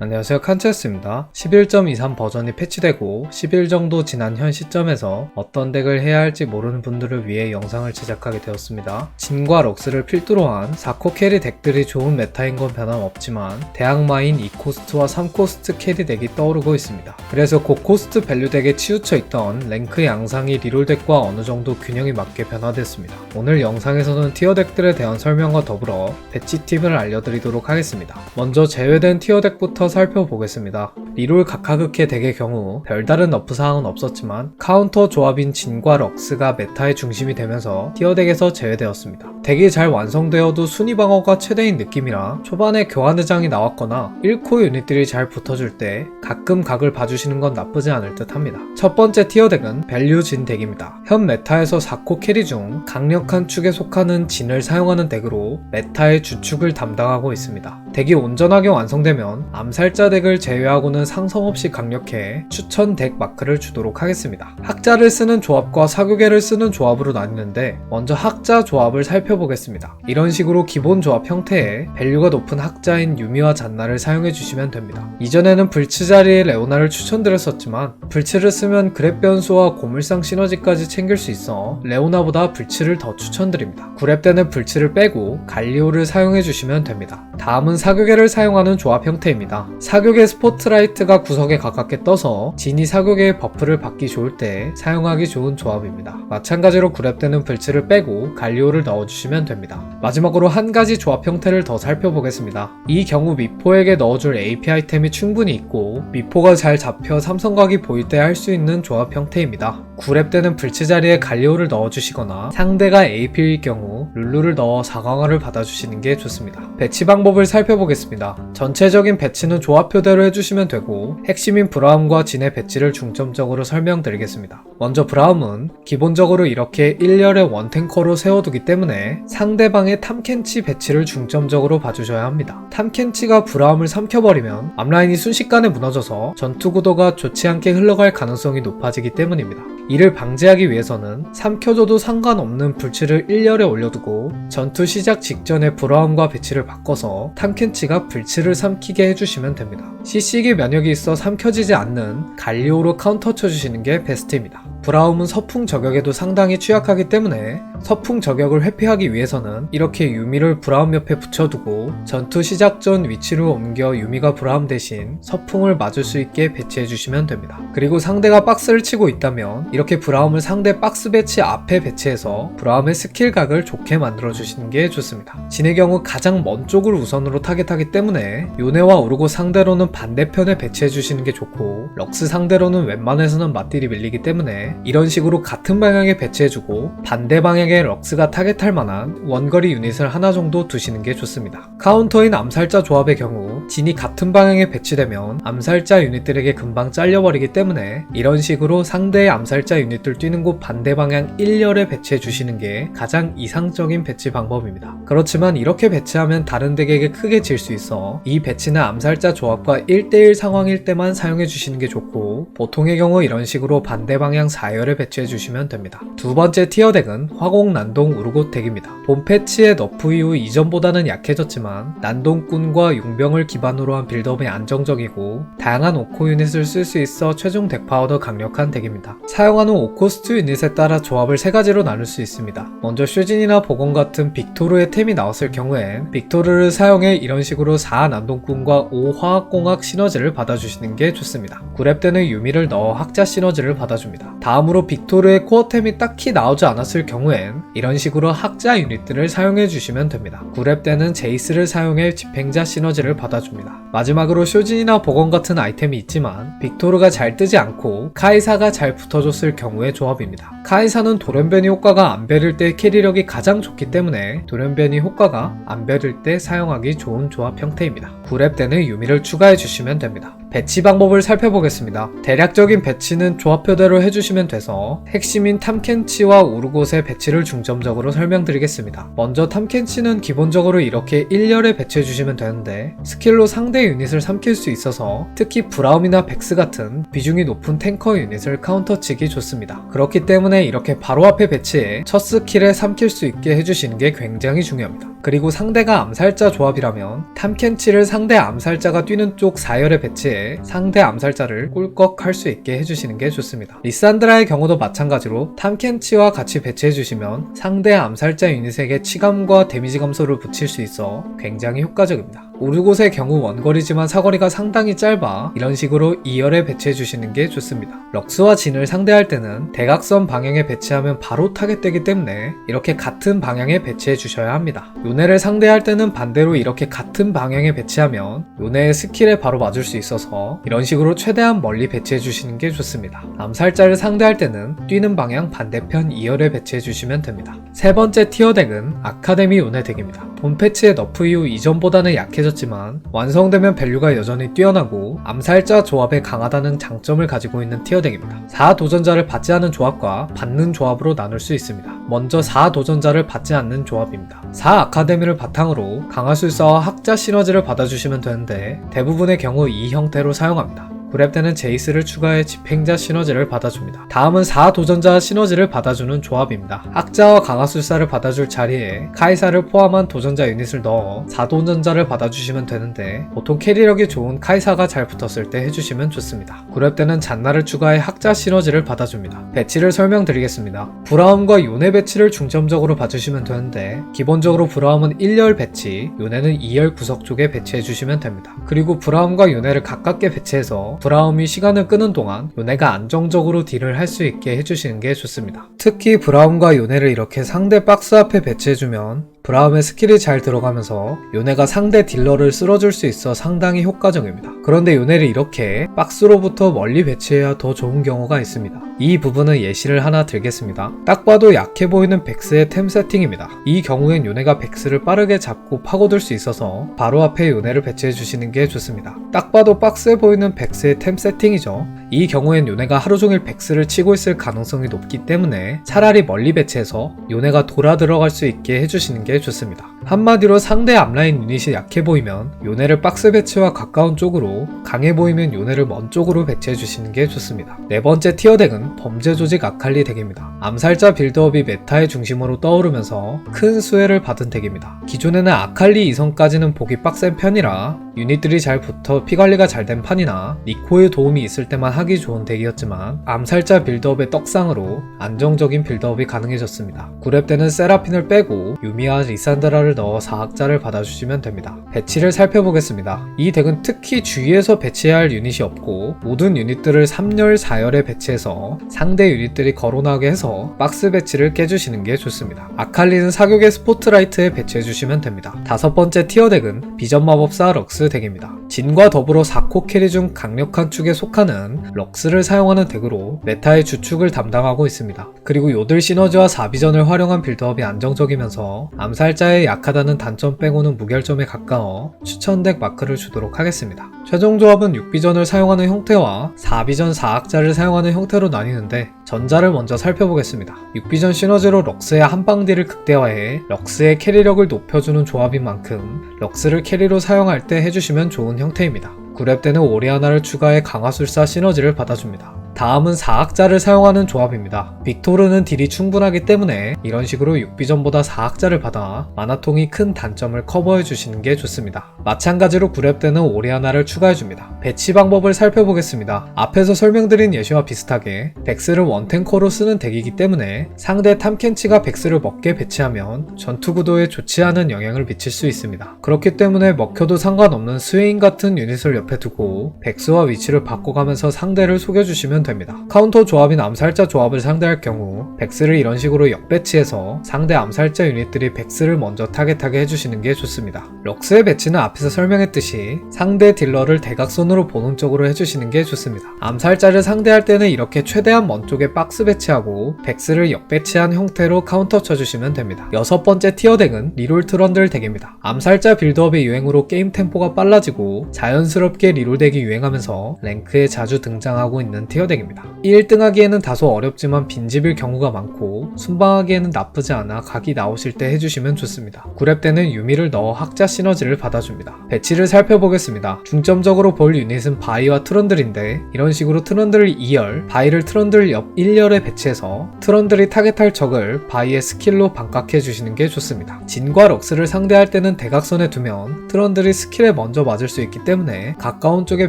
안녕하세요, 칸체스입니다. 11.23 버전이 패치되고 10일 정도 지난 현 시점에서 어떤 덱을 해야 할지 모르는 분들을 위해 영상을 제작하게 되었습니다. 진과 럭스를 필두로 한 4코 캐리 덱들이 좋은 메타인 건 변함없지만 대항마인 2코스트와 3코스트 캐리 덱이 떠오르고 있습니다. 그래서 고코스트 밸류 덱에 치우쳐 있던 랭크 양상이 리롤 덱과 어느 정도 균형이 맞게 변화됐습니다. 오늘 영상에서는 티어 덱들에 대한 설명과 더불어 배치 팁을 알려드리도록 하겠습니다. 먼저 제외된 티어 덱부터 살펴보겠습니다. 리롤 각하극의 덱의 경우 별다른 너프 사항은 없었지만 카운터 조합인 진과 럭스가 메타의 중심이 되면서 티어 덱에서 제외되었습니다. 덱이 잘 완성되어도 순위 방어가 최대인 느낌이라 초반에 교환의장이 나왔거나 1코 유닛들이 잘 붙어줄 때 가끔 각을 봐주시는 건 나쁘지 않을 듯 합니다. 첫 번째 티어 덱은 밸류 진 덱입니다. 현 메타에서 4코 캐리 중 강력한 축에 속하는 진을 사용하는 덱으로 메타의 주축을 담당하고 있습니다. 덱이 온전하게 완성되면 암살자 덱을 제외하고는 상성 없이 강력해 추천 덱 마크를 주도록 하겠습니다. 학자를 쓰는 조합과 사교계를 쓰는 조합으로 나뉘는데 먼저 학자 조합을 살펴보겠습니다. 이런 식으로 기본 조합 형태에 밸류가 높은 학자인 유미와 잔나를 사용해 주시면 됩니다. 이전에는 불츠 자리에 레오나를 추천드렸었지만 불츠를 쓰면 그랩 변수와 고물상 시너지까지 챙길 수 있어 레오나보다 불츠를 더 추천드립니다. 구랩 때는 불츠를 빼고 갈리오를 사용해 주시면 됩니다. 다음은 사교계를 사용하는 조합 형태입니다. 사교계 스포트라이트가 구석에 가깝게 떠서 진이 사교계의 버프를 받기 좋을 때 사용하기 좋은 조합입니다. 마찬가지로 구랩 때는 불츠를 빼고 갈리오를 넣어주시면 됩니다. 마지막으로 한 가지 조합 형태를 더 살펴보겠습니다. 이 경우 미포에게 넣어줄 AP 아이템이 충분히 있고 미포가 잘 잡혀 삼성각이 보일 때 할 수 있는 조합 형태입니다. 구랩 때는 불츠 자리에 갈리오를 넣어주시거나 상대가 AP일 경우 룰루를 넣어 4강화를 받아주시는 게 좋습니다. 배치 방법을 살펴보겠습니다. 전체적인 배치는 조합표대로 해주시면 되고 핵심인 브라움과 진의 배치를 중점적으로 설명드리겠습니다. 먼저 브라움은 기본적으로 이렇게 1열의 원탱커로 세워두기 때문에 상대방의 탐켄치 배치를 중점적으로 봐주셔야 합니다. 탐켄치가 브라움을 삼켜버리면 앞라인이 순식간에 무너져서 전투 구도가 좋지 않게 흘러갈 가능성이 높아지기 때문입니다. 이를 방지하기 위해서는 삼켜줘도 상관없는 불치를 1열에 올려두고 전투 시작 직전에 브라움과 배치를 바꿔서 탐켄치가 불치를 삼키게 해주시면 됩니다. CC기 면역이 있어 삼켜지지 않는 갈리오로 카운터 쳐주시는 게 베스트입니다. 브라움은 서풍 저격에도 상당히 취약하기 때문에 서풍 저격을 회피하기 위해서는 이렇게 유미를 브라움 옆에 붙여두고 전투 시작 전 위치로 옮겨 유미가 브라움 대신 서풍을 맞을 수 있게 배치해주시면 됩니다. 그리고 상대가 박스를 치고 있다면 이렇게 브라움을 상대 박스 배치 앞에 배치해서 브라움의 스킬각을 좋게 만들어주시는 게 좋습니다. 진의 경우 가장 먼 쪽을 우선으로 타겟하기 때문에 요네와 오르고 상대로는 반대편에 배치해주시는 게 좋고 럭스 상대로는 웬만해서는 맞딜이 밀리기 때문에 이런 식으로 같은 방향에 배치해주고 반대 방향에 럭스가 타겟할 만한 원거리 유닛을 하나 정도 두시는 게 좋습니다. 카운터인 암살자 조합의 경우 진이 같은 방향에 배치되면 암살자 유닛들에게 금방 잘려버리기 때문에 이런 식으로 상대의 암살자 유닛들 뛰는 곳 반대 방향 1열에 배치해주시는 게 가장 이상적인 배치 방법입니다. 그렇지만 이렇게 배치하면 다른 덱에게 크게 질 수 있어 이 배치는 암살자 조합과 1대1 상황일 때만 사용해주시는 게 좋고 보통의 경우 이런 식으로 반대 방향 4열에 배치해주시면 됩니다. 두 번째 티어 덱은 화공 난동 우르고 덱입니다. 본 패치의 너프 이후 이전보다는 약해졌지만 난동꾼과 용병을 기반으로 한 빌드업이 안정적이고 다양한 5코 유닛을 쓸 수 있어 최종 덱 파워도 강력한 덱입니다. 사용하는 5코스트 유닛에 따라 조합을 3가지로 나눌 수 있습니다. 먼저 슈진이나 보건 같은 빅토르의 템이 나왔을 경우엔 빅토르를 사용해 이런 식으로 4 난동꾼과 5 화학공학 시너지를 받아주시는 게 좋습니다. 구랩 때는 유미를 넣어 학자 시너지를 받아줍니다. 다음으로 빅토르의 코어템이 딱히 나오지 않았을 경우엔 이런 식으로 학자 유닛들을 사용해 주시면 됩니다. 구랩 때는 제이스를 사용해 집행자 시너지를 받아줍니다. 마지막으로 쇼진이나 보건 같은 아이템이 있지만 빅토르가 잘 뜨지 않고 카이사가 잘 붙어줬을 경우의 조합입니다. 카이사는 돌연변이 효과가 안 베릴 때 캐리력이 가장 좋기 때문에 돌연변이 효과가 안 베릴 때 사용하기 좋은 조합 형태입니다. 구랩 때는 유미를 추가해 주시면 됩니다. 배치 방법을 살펴보겠습니다. 대략적인 배치는 조합표대로 해주시면 돼서 핵심인 탐켄치와 우르곳의 배치를 중점적으로 설명드리겠습니다. 먼저 탐켄치는 기본적으로 이렇게 1열에 배치해주시면 되는데 스킬로 상대 유닛을 삼킬 수 있어서 특히 브라움이나 백스 같은 비중이 높은 탱커 유닛을 카운터치기 좋습니다. 그렇기 때문에 이렇게 바로 앞에 배치해 첫 스킬에 삼킬 수 있게 해주시는 게 굉장히 중요합니다. 그리고 상대가 암살자 조합이라면 탐켄치를 상대 암살자가 뛰는 쪽 4열에 배치해 상대 암살자를 꿀꺽할 수 있게 해주시는 게 좋습니다. 리산드라의 경우도 마찬가지로 탐켄치와 같이 배치해주시면 상대 암살자 유닛에게 치감과 데미지 감소를 붙일 수 있어 굉장히 효과적입니다. 오르곳의 경우 원거리지만 사거리가 상당히 짧아 이런 식으로 2열에 배치해주시는 게 좋습니다. 럭스와 진을 상대할 때는 대각선 방향에 배치하면 바로 타겟되기 때문에 이렇게 같은 방향에 배치해주셔야 합니다. 요네를 상대할 때는 반대로 이렇게 같은 방향에 배치하면 요네의 스킬에 바로 맞을 수 있어서 이런 식으로 최대한 멀리 배치해주시는 게 좋습니다. 암살자를 상대할 때는 뛰는 방향 반대편 2열에 배치해주시면 됩니다. 세 번째 티어 덱은 아카데미 요네 덱입니다. 본 패치의 너프 이후 이전보다는 약해졌지만 완성되면 밸류가 여전히 뛰어나고 암살자 조합에 강하다는 장점을 가지고 있는 티어 덱입니다. 4도전자를 받지 않은 조합과 받는 조합으로 나눌 수 있습니다. 먼저 4도전자를 받지 않는 조합입니다. 4아카데미를 바탕으로 강화술사와 학자 시너지를 받아주시면 되는데 대부분의 경우 이 형태로 사용합니다. 그랩 때는 제이스를 추가해 집행자 시너지를 받아줍니다. 다음은 4도전자 시너지를 받아주는 조합입니다. 학자와 강화술사를 받아줄 자리에 카이사를 포함한 도전자 유닛을 넣어 4도전자를 받아주시면 되는데 보통 캐리력이 좋은 카이사가 잘 붙었을 때 해주시면 좋습니다. 그랩 때는 잔나를 추가해 학자 시너지를 받아줍니다. 배치를 설명드리겠습니다. 브라움과 요네 배치를 중점적으로 봐주시면 되는데 기본적으로 브라움은 1열 배치, 요네는 2열 구석 쪽에 배치해주시면 됩니다. 그리고 브라움과 요네를 가깝게 배치해서 브라움이 시간을 끄는 동안 요네가 안정적으로 딜을 할 수 있게 해주시는 게 좋습니다. 특히 브라움과 요네를 이렇게 상대 박스 앞에 배치해주면 브라움의 스킬이 잘 들어가면서 요네가 상대 딜러를 쓸어줄 수 있어 상당히 효과적입니다. 그런데 요네를 이렇게 박스로부터 멀리 배치해야 더 좋은 경우가 있습니다. 이 부분은 예시를 하나 들겠습니다. 딱 봐도 약해 보이는 백스의 템 세팅입니다. 이 경우엔 요네가 백스를 빠르게 잡고 파고들 수 있어서 바로 앞에 요네를 배치해 주시는 게 좋습니다. 딱 봐도 박스해 보이는 백스의 템 세팅이죠. 이 경우엔 요네가 하루종일 백스를 치고 있을 가능성이 높기 때문에 차라리 멀리 배치해서 요네가 돌아 들어갈 수 있게 해주시는 게 좋습니다. 한마디로 상대 앞라인 유닛이 약해 보이면 요네를 박스 배치와 가까운 쪽으로, 강해 보이면 요네를 먼 쪽으로 배치해 주시는 게 좋습니다. 네 번째 티어 덱은 범죄 조직 아칼리 덱입니다. 암살자 빌드업이 메타의 중심으로 떠오르면서 큰 수혜를 받은 덱입니다. 기존에는 아칼리 2성까지는 보기 빡센 편이라 유닛들이 잘 붙어 피관리가 잘 된 판이나 니코의 도움이 있을 때만 하기 좋은 덱이었지만 암살자 빌드업의 떡상으로 안정적인 빌드업이 가능해졌습니다. 9렙 때는 세라핀을 빼고 유미와 리산드라를 넣어 4학자를 받아주시면 됩니다. 배치를 살펴보겠습니다. 이 덱은 특히 주위에서 배치해야 할 유닛이 없고 모든 유닛들을 3열, 4열에 배치해서 상대 유닛들이 거론하게 해서 박스 배치를 깨주시는 게 좋습니다. 아칼리는 사격의 스포트라이트에 배치해주시면 됩니다. 다섯 번째 티어 덱은 비전 마법사 럭스 덱입니다. 진과 더불어 4코 캐리 중 강력한 축에 속하는 럭스를 사용하는 덱으로 메타의 주축을 담당하고 있습니다. 그리고 요들 시너지와 4비전을 활용한 빌드업이 안정적이면서 암살자의 약하다는 단점 빼고는 무결점에 가까워 추천덱 마크를 주도록 하겠습니다. 최종 조합은 6비전을 사용하는 형태와 4비전 4학자를 사용하는 형태로 나뉘는데 전자를 먼저 살펴보겠습니다. 6비전 시너지로 럭스의 한방딜을 극대화해 럭스의 캐리력을 높여주는 조합인 만큼 럭스를 캐리로 사용할 때 해주시면 좋은 형태입니다. 9렙 때는 오리아나를 추가해 강화술사 시너지를 받아줍니다. 다음은 4학자를 사용하는 조합입니다. 빅토르는 딜이 충분하기 때문에 이런 식으로 6비전보다 4학자를 받아 마나통이 큰 단점을 커버해 주시는 게 좋습니다. 마찬가지로 9렙 때는 오리아나를 추가해줍니다. 배치 방법을 살펴보겠습니다. 앞에서 설명드린 예시와 비슷하게 백스를 원탱커로 쓰는 덱이기 때문에 상대 탐켄치가 백스를 먹게 배치하면 전투 구도에 좋지 않은 영향을 미칠 수 있습니다. 그렇기 때문에 먹혀도 상관없는 스웨인 같은 유닛을 옆에 두고 백스와 위치를 바꿔가면서 상대를 속여주시면 됩니다. 카운터 조합인 암살자 조합을 상대할 경우 백스를 이런 식으로 역배치해서 상대 암살자 유닛들이 백스를 먼저 타겟하게 해주시는 게 좋습니다. 럭스의 배치는 앞에서 설명했듯이 상대 딜러를 대각선으로 보는 쪽으로 해주시는 게 좋습니다. 암살자를 상대할 때는 이렇게 최대한 먼 쪽에 박스 배치하고 백스를 역배치한 형태로 카운터 쳐주시면 됩니다. 여섯 번째 티어 덱은 리롤 트런들 덱입니다. 암살자 빌드업의 유행으로 게임 템포가 빨라지고 자연스럽게 어렵게 리롤 덱이 유행하면서 랭크에 자주 등장하고 있는 티어 덱입니다. 1등 하기에는 다소 어렵지만 빈집일 경우가 많고 순방하기에는 나쁘지 않아 각이 나오실 때 해주시면 좋습니다. 9렙 때는 유미를 넣어 학자 시너지를 받아줍니다. 배치를 살펴보겠습니다. 중점적으로 볼 유닛은 바이와 트런들인데 이런 식으로 트런들을 2열, 바이를 트런들 옆 1열에 배치해서 트런들이 타겟할 적을 바이의 스킬로 반각해주시는 게 좋습니다. 진과 럭스를 상대할 때는 대각선에 두면 트런들이 스킬에 먼저 맞을 수 있기 때문에 가까운 쪽에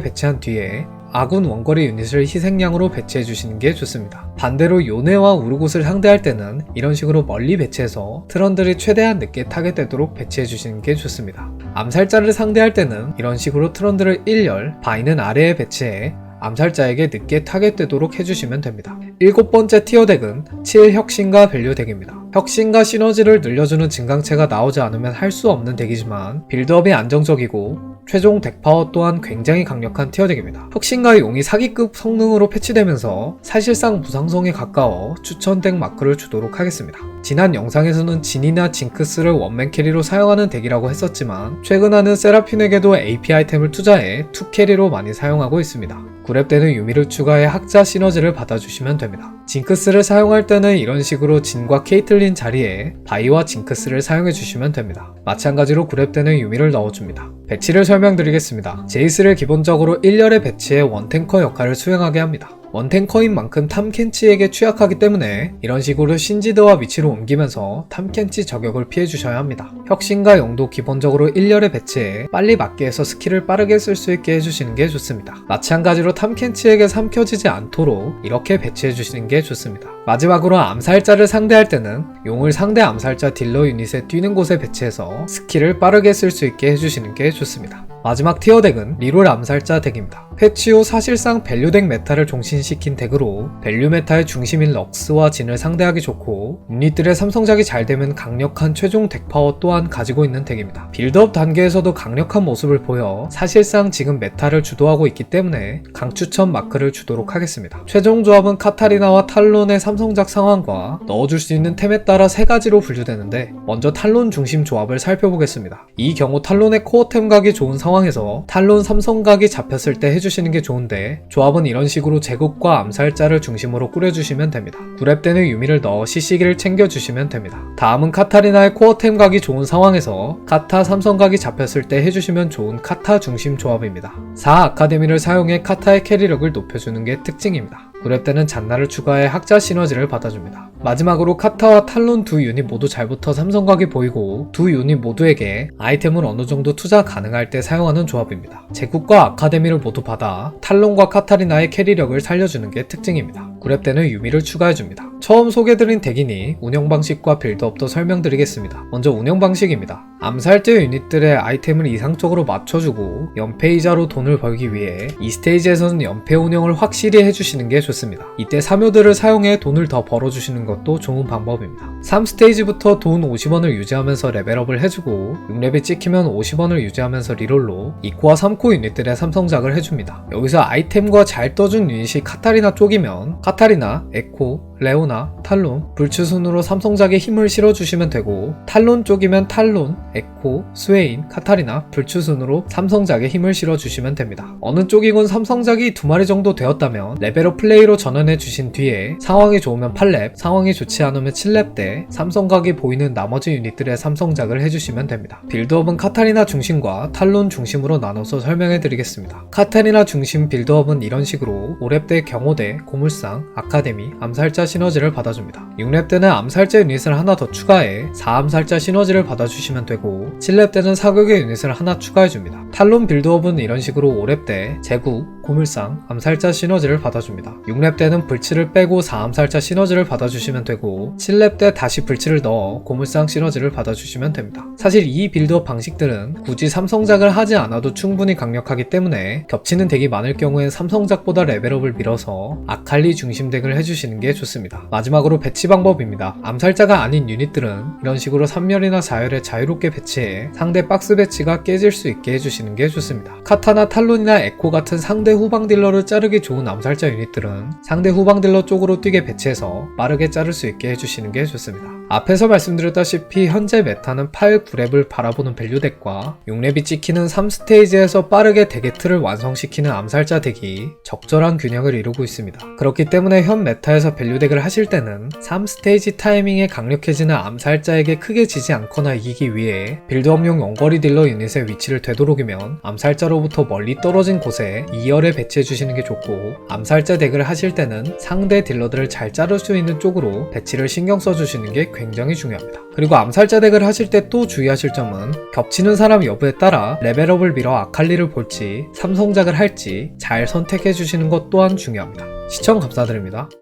배치한 뒤에 아군 원거리 유닛을 희생양으로 배치해 주시는 게 좋습니다. 반대로 요네와 우르곳을 상대할 때는 이런 식으로 멀리 배치해서 트런들이 최대한 늦게 타겟되도록 배치해 주시는 게 좋습니다. 암살자를 상대할 때는 이런 식으로 트런들을 1열, 바이는 아래에 배치해 암살자에게 늦게 타겟되도록 해주시면 됩니다. 7번째 티어 덱은 7 혁신과 밸류 덱입니다. 혁신과 시너지를 늘려주는 증강체가 나오지 않으면 할 수 없는 덱이지만 빌드업이 안정적이고 최종 덱 파워 또한 굉장히 강력한 티어 덱입니다. 혁신과 용이 사기급 성능으로 패치되면서 사실상 무상성에 가까워 추천 덱 마크를 주도록 하겠습니다. 지난 영상에서는 진이나 징크스를 원맨 캐리로 사용하는 덱이라고 했었지만 최근에는 세라핀에게도 AP 아이템을 투자해 2캐리로 많이 사용하고 있습니다. 9렙 때는 유미를 추가해 학자 시너지를 받아주시면 됩니다. 징크스를 사용할 때는 이런 식으로 진과 케이틀린 자리에 바이와 징크스를 사용해주시면 됩니다. 마찬가지로 9렙 때는 유미를 넣어줍니다. 배치를 설명드리겠습니다. 제이스를 기본적으로 1열에 배치해 원탱커 역할을 수행하게 합니다. 원탱커인 만큼 탐켄치에게 취약하기 때문에 이런 식으로 신지드와 위치로 옮기면서 탐켄치 저격을 피해주셔야 합니다. 혁신과 용도 기본적으로 1열에 배치해 빨리 맞게 해서 스킬을 빠르게 쓸 수 있게 해주시는 게 좋습니다. 마찬가지로 탐켄치에게 삼켜지지 않도록 이렇게 배치해주시는 게 좋습니다. 마지막으로 암살자를 상대할 때는 용을 상대 암살자 딜러 유닛에 뛰는 곳에 배치해서 스킬을 빠르게 쓸 수 있게 해주시는 게 좋습니다. 마지막 티어 덱은 리롤 암살자 덱입니다. 패치 후 사실상 밸류 덱 메타를 종신시킨 덱으로 밸류 메타의 중심인 럭스와 진을 상대하기 좋고 유닛들의 삼성작이 잘 되면 강력한 최종 덱 파워 또한 가지고 있는 덱입니다. 빌드업 단계에서도 강력한 모습을 보여 사실상 지금 메타를 주도하고 있기 때문에 강추천 마크를 주도록 하겠습니다. 최종 조합은 카타리나와 탈론의 삼성작 상황과 넣어줄 수 있는 템에 따라 3가지로 분류되는데 먼저 탈론 중심 조합을 살펴보겠습니다. 이 경우 탈론의 코어템 각이 좋은 상황에서 탈론 삼성각이 잡혔을 때 해주시는 게 좋은데 조합은 이런 식으로 제국과 암살자를 중심으로 꾸려주시면 됩니다. 9렙 때는 유미를 넣어 CC기를 챙겨주시면 됩니다. 다음은 카타리나의 코어템 각이 좋은 상황에서 카타 삼성각이 잡혔을 때 해주시면 좋은 카타 중심 조합입니다. 4 아카데미를 사용해 카타의 캐리력을 높여주는 게 특징입니다. 9렙 때는 잔나를 추가해 학자 시너지를 받아줍니다. 마지막으로 카타와 탈론 두 유닛 모두 잘 붙어 삼성각이 보이고 두 유닛 모두에게 아이템을 어느정도 투자 가능할 때 사용하는 조합입니다. 제국과 아카데미를 모두 받아 탈론과 카타리나의 캐리력을 살려주는 게 특징입니다. 9렙 때는 유미를 추가해줍니다. 처음 소개드린 덱이니 운영 방식과 빌드업도 설명드리겠습니다. 먼저 운영 방식입니다. 암살자 유닛들의 아이템을 이상적으로 맞춰주고 연패이자로 돈을 벌기 위해 이 스테이지에서는 연패 운영을 확실히 해주시는 게 좋습니다. 이때 사묘들을 사용해 돈을 더 벌어주시는 것도 좋은 방법입니다. 3스테이지부터 돈 50원을 유지하면서 레벨업을 해주고 6렙이 찍히면 50원을 유지하면서 리롤로 2코와 3코 유닛들의 삼성작을 해줍니다. 여기서 아이템과 잘 떠준 유닛이 카타리나 쪽이면 카타리나, 에코, 레오나, 탈론, 불츠 순으로 삼성작에 힘을 실어주시면 되고 탈론 쪽이면 탈론, 에코, 스웨인, 카타리나, 불츠 순으로 삼성작에 힘을 실어주시면 됩니다. 어느 쪽이건 삼성작이 2마리 정도 되었다면 레벨업 플레이로 전환해 주신 뒤에 상황이 좋으면 8렙, 상황이 좋지 않으면 7렙 때 삼성각이 보이는 나머지 유닛들의 삼성작을 해주시면 됩니다. 빌드업은 카타리나 중심과 탈론 중심으로 나눠서 설명해 드리겠습니다. 카타리나 중심 빌드업은 이런 식으로 5렙 때 경호대, 고물상, 아카데미, 암살자 시너지를 받아줍니다. 6렙 때는 암살자 유닛을 하나 더 추가해 4암살자 시너지를 받아주시면 되고 7렙 때는 사격의 유닛을 하나 추가해줍니다. 탈론 빌드업은 이런 식으로 5렙 때 제국, 고물상, 암살자 시너지를 받아줍니다. 6렙 때는 불치를 빼고 4암살자 시너지를 받아주시면 되고 7렙 때 다시 불치를 넣어 고물상 시너지를 받아주시면 됩니다. 사실 이 빌드업 방식들은 굳이 삼성작을 하지 않아도 충분히 강력하기 때문에 겹치는 덱이 많을 경우엔 삼성작보다 레벨업을 밀어서 아칼리 중심 덱을 해주시는 게 좋습니다. 마지막으로 배치 방법입니다. 암살자가 아닌 유닛들은 이런 식으로 3열이나 4열에 자유롭게 배치해 상대 박스 배치가 깨질 수 있게 해주시는 게 좋습니다. 카타나 탈론이나 에코 같은 상대 상대 후방 딜러를 자르기 좋은 암살자 유닛들은 상대 후방 딜러 쪽으로 뛰게 배치해서 빠르게 자를 수 있게 해주시는 게 좋습니다. 앞에서 말씀드렸다시피 현재 메타는 8, 9렙을 바라보는 밸류 덱과 6렙이 찍히는 3스테이지에서 빠르게 덱의 틀을 완성시키는 암살자 덱이 적절한 균형을 이루고 있습니다. 그렇기 때문에 현 메타에서 밸류 덱을 하실 때는 3스테이지 타이밍에 강력해지는 암살자에게 크게 지지 않거나 이기기 위해 빌드업용 원거리 딜러 유닛의 위치를 되도록이면 암살자로부터 멀리 떨어진 곳에 2열에 배치해주시는 게 좋고, 암살자 덱을 하실 때는 상대 딜러들을 잘 자를 수 있는 쪽으로 배치를 신경 써주시는 게 굉장히 중요합니다. 그리고 암살자 덱을 하실 때 또 주의하실 점은 겹치는 사람 여부에 따라 레벨업을 밀어 아칼리를 볼지 삼성작을 할지 잘 선택해 주시는 것 또한 중요합니다. 시청 감사드립니다.